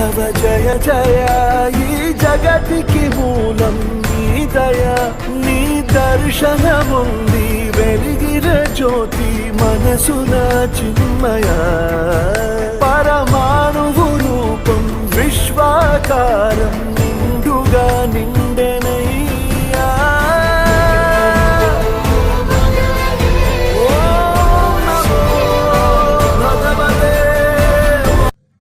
మాధవ జయ జయ ఈ జగతికి మూలం నీ దయ నీ దర్శనముంది వెలిగిన జ్యోతి మనసున చిన్మయ పరమాణువు రూపం విశ్వాకార